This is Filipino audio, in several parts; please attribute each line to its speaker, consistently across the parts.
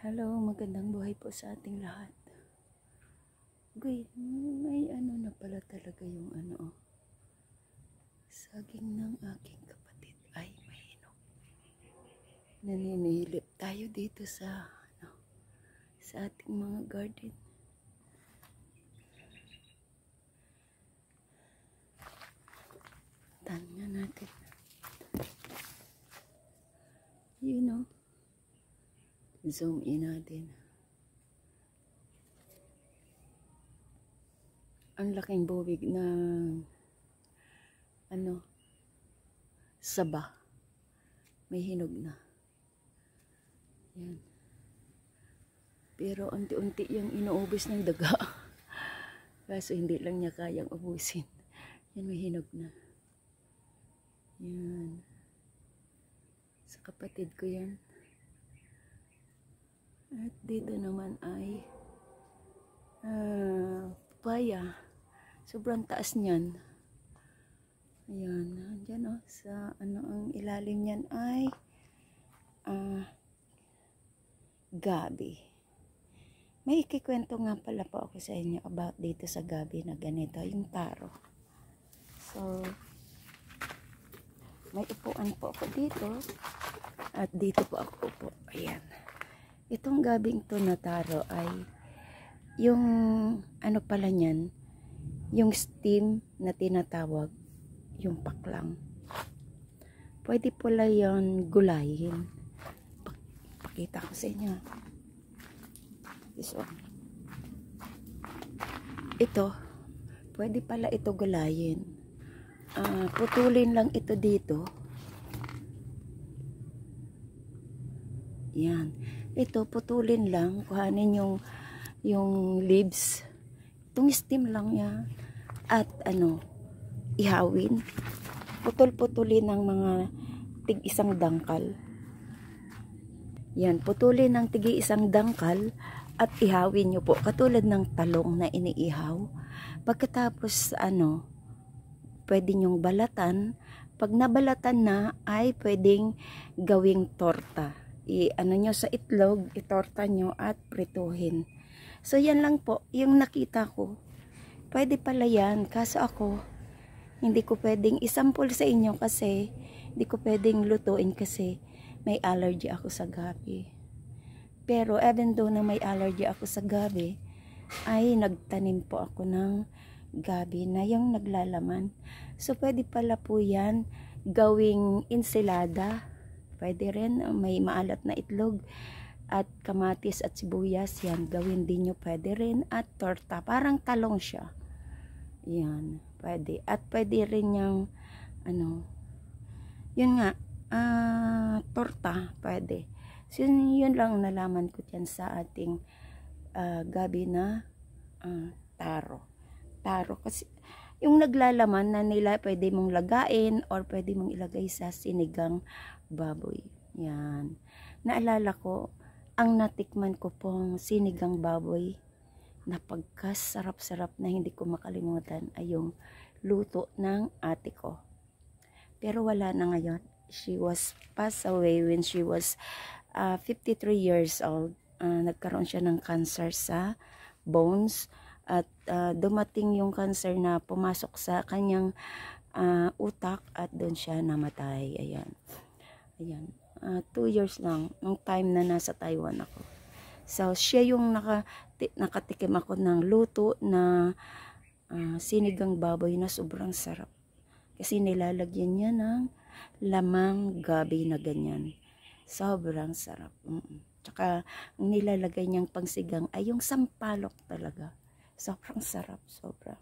Speaker 1: Hello, magandang buhay po sa ating lahat. Guys, may ano na pala talaga yung saging ng aking kapatid ay mahinog. Naninilip tayo dito sa ating mga garden. Tingnan natin. Zoom in natin. Ang laking bubig ng saba. May hinog na. Yan. Pero unti-unti yung inuubos ng daga. Kaso hindi lang niya kayang ubusin. Yan, may hinog na. Yan. Sa kapatid ko yan. At dito naman ay papaya. Sobrang taas niyan. Ayan, dyan sa ang ilalim niyan ay gabi. May ikikwento nga pala po ako sa inyo about dito sa gabi na ganito, yung taro. So, may upuan po ako dito at dito po ako upo. Ayan. Itong gabing to na taro ay yung pala niyan, yung steam na tinatawag, yung paklang. Pwede pala yan gulayin. Pakita ko sa inyo. So, ito, pwede pala ito gulayin. Putulin lang ito dito. Yan. Ito, putulin lang. Kuhanin yung leaves. Itong steam lang yan. At ihawin. Putol-putulin ng mga tig-isang dangkal. Yan. Putulin ng tig-isang dangkal at ihawin nyo po. Katulad ng talong na iniihaw. Pagkatapos, pwede nyong balatan. Pag nabalatan na, ay pwedeng gawing torta. Nyo sa itlog, itorta nyo at prituhin. So, yan lang po, yung nakita ko. Pwede pala yan, kaso ako, hindi ko pwedeng isampol sa inyo kasi, hindi ko pwedeng lutuin kasi may allergy ako sa gabi. Pero, even though na may allergy ako sa gabi, ay nagtanim po ako ng gabi na yung naglalaman. So, pwede pala po yan gawing ensalada. Pwede rin, may maalat na itlog at kamatis at sibuyas, yan, gawin din nyo, pwede rin, at torta, parang talong siya, yan, pwede, at pwede rin yung, yun nga, torta, pwede. So, yun lang nalaman ko dyan sa ating gabi na taro, kasi, yung naglalaman na nila, pwede mong lagain, or pwede mong ilagay sa sinigang baboy. Yan. Naalala ko, ang natikman ko pong sinigang baboy na pagkasarap-sarap na hindi ko makalimutan ay yung luto ng ate ko. Pero wala na ngayon. She was passed away when she was 53 years old. Nagkaroon siya ng cancer sa bones at dumating yung cancer na pumasok sa kanyang utak at doon siya namatay. Ayan. 2 years lang nung time na nasa Taiwan ako. So, siya yung nakatikim ako ng luto na sinigang baboy na sobrang sarap. Kasi nilalagyan niya ng lamang gabi na ganyan. Sobrang sarap. Tsaka, ang nilalagay niyang pangsigang ay yung sampalok talaga. Sobrang sarap, sobra.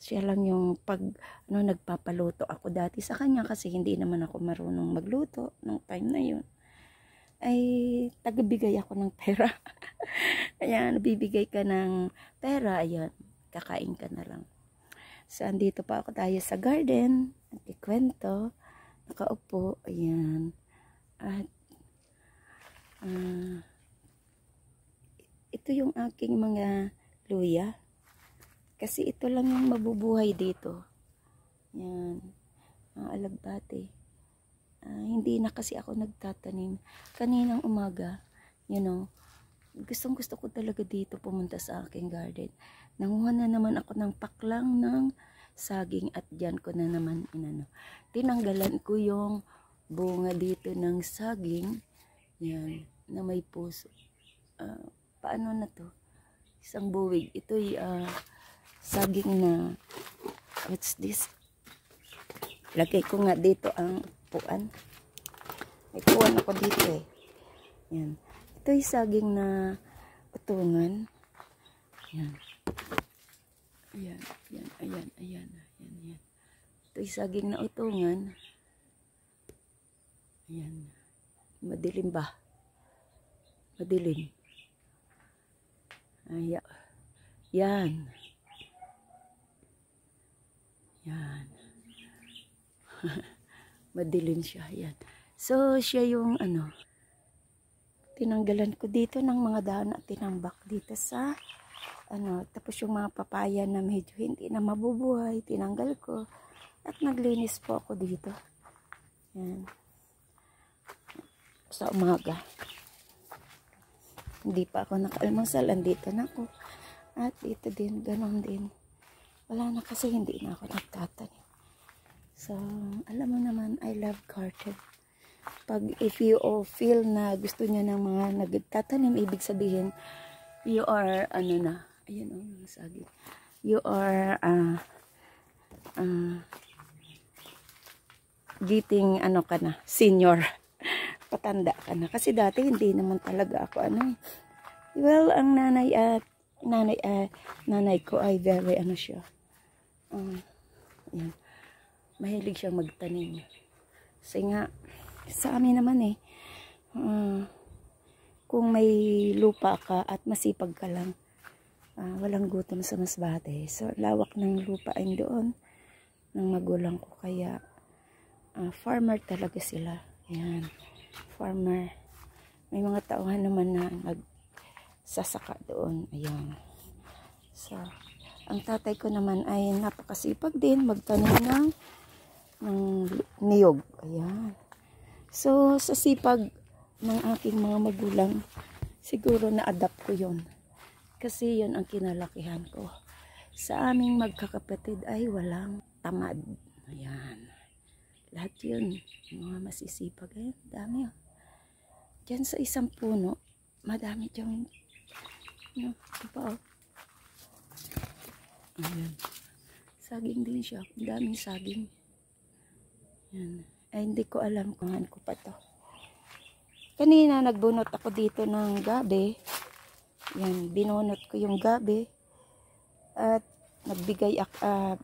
Speaker 1: Siya lang yung nagpapaluto ako dati sa kanya kasi hindi naman ako marunong magluto nung time na yun. Ay, tagabigay ako ng pera. Ayan, nabibigay ka ng pera, ayan, kakain ka na lang. So, andito pa ako tayo sa garden, nagkikwento, nakaupo, ayan. At, ito yung aking mga luya. Kasi ito lang yung mabubuhay dito. Yan. Ang alagbati. Hindi na kasi ako nagtatanim. Kaninang umaga, gustong gusto ko talaga dito pumunta sa aking garden. Nanguha na naman ako ng paklang ng saging at dyan ko na naman tinanggalan ko yung bunga dito ng saging. Yan, na may puso. Paano na to? Isang buwig. Ito'y saging na, what's this? Lagay ko nga dito ang puan. May puan ako dito eh. Yan. Ito'y saging na utungan. Yan. Ayan, ayan. Ito'y saging na utungan. Ayan. Madilim ba? Madilim. Ayan. Yan. Yan. Madilim siya. Yan. So, siya yung tinanggalan ko dito ng mga dahon at tinambak dito sa tapos yung mga papaya na medyo hindi na mabubuhay, tinanggal ko at naglinis po ako dito. Yan. Sa umaga. Hindi pa ako nakaalmusal, andito na ako. At dito din, ganon din. Wala na kasi hindi na ako nagtatanim. So, alam mo naman, I love garden. If you all feel na gusto niya ng mga nagtatanim, ibig sabihin, you are, ayun yung saging. You are, getting, ka na, senior. Patanda ka na. Kasi dati, hindi naman talaga ako, well, ang nanay ko ay very, siya. Yan. Mahilig siyang magtanim. Kasi nga, sa amin naman kung may lupa ka at masipag ka lang, walang gutom sa masbate. So, lawak ng lupa ay doon ng magulang ko. Kaya, farmer talaga sila. Ayan, farmer. May mga tauhan naman na nagsasaka doon. Ayan. So, ang tatay ko naman ay napakasipag din magtanim ng niyog. Ayan. So, sa sipag ng aking mga magulang, siguro na-adapt ko yun. Kasi yun ang kinalakihan ko. Sa aming magkakapatid ay walang tamad. Ayan. Lahat yun. Mga masisipag. Ayan, dami yun. Diyan sa isang puno, madami dyan. Ayan. Saging din siya. Daming saging. Ayan. Ay, hindi ko alam kung ano ko pa to. Kanina, nagbunot ako dito ng gabi. Yan, binunot ko yung gabi. At nagbigay,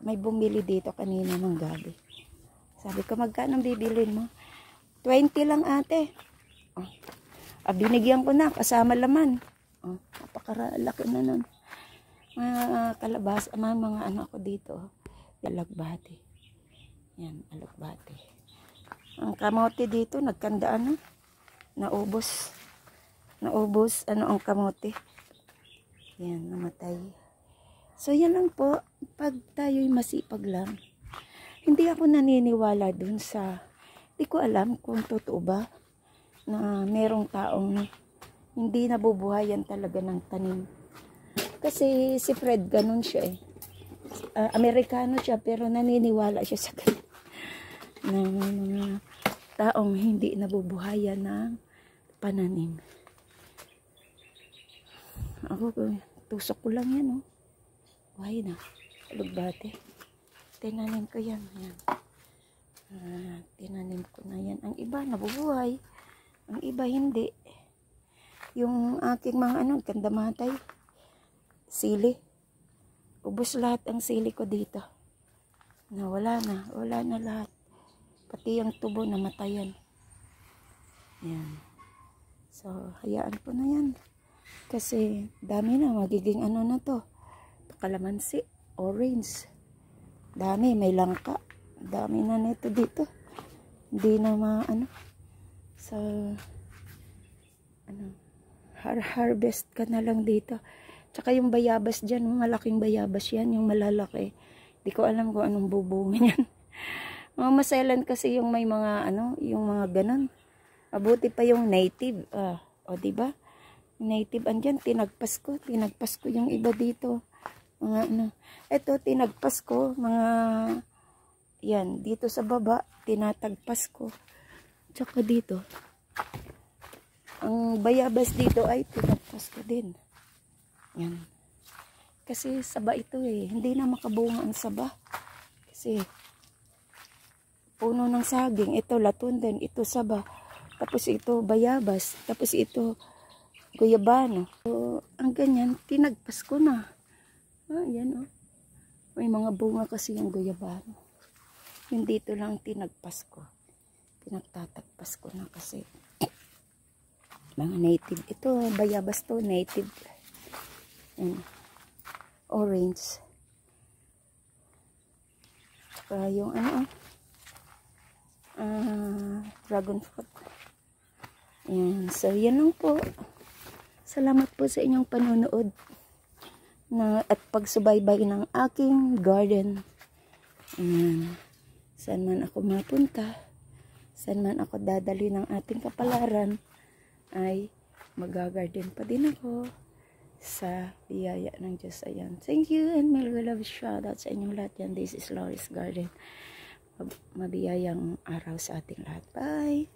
Speaker 1: may bumili dito kanina ng gabi. Sabi ko, magkano bibilin mo? 20 lang ate. Binigyan ko na, kasama laman. Napakalaki na nun. Mga kalabas, mga ako dito. Alagbati. Yan, alagbati. Ang kamote dito, nagkandaan na. Naubos. Ang kamote. Yan, namatay. So, yan lang po. Pag tayo'y masipag lang. Hindi ako naniniwala dun sa, hindi ko alam kung totoo ba, na merong taong hindi nabubuhayan talaga ng tanim. Kasi si Fred, ganun siya eh. Amerikano siya, pero naniniwala siya sa ganun. Na mga taong hindi nabubuhayan ng pananim. Ako, tusok ko lang yan, Buhay na. Alugbate. Tinanim ko yan. Ayan. Tinanim ko na yan. Ang iba, nabubuhay. Ang iba, hindi. Yung aking mga kandamatay. Sili. Ubos lahat ang sili ko dito. Wala na lahat. Pati yung tubo namatayan. Yan. So, hayaan ko na yan. Kasi, dami na. Magiging na to. Kalamansi. Orange. Dami. May langka. Dami na nito dito. Hindi na So, harvest ka na lang dito. Tsaka yung bayabas dyan, malaking bayabas yan, yung malalaki. Di ko alam kung anong bubunga yan. Mga maselan kasi yung may mga ano, yung mga ganon. Mabuti pa yung native. O diba? Native andyan, tinagpas ko yung iba dito. Mga ano. Ito, tinagpas ko, mga yan, dito sa baba, tinatagpas ko. Tsaka dito. Ang bayabas dito ay tinagpas ko din. Yan. Kasi saba ito eh. Hindi na makabunga ang saba. Kasi puno ng saging. Ito latundan. Ito saba. Tapos ito bayabas. Tapos ito guyabano. So, ang ganyan, tinagpas ko na. Yan oh. May mga bunga kasi yung guyabano. Yung dito lang tinagpas ko. Pinagtatagpas ko na kasi mga native. Ito, bayabas to, native. Yan. Orange. Saka yung ano, dragon fruit. Yan. So, yan lang po. Salamat po sa inyong panonood at pagsubaybay ng aking garden. Yan. Saan man ako mapunta, saan man ako dadali ng ating kapalaran, ay magagarden pa din ako sa biyaya ng Diyos. Ayan. Thank you and may love shout out sa inyong lahat yan. This is Loris Garden. Mabiyayang araw sa ating lahat. Bye!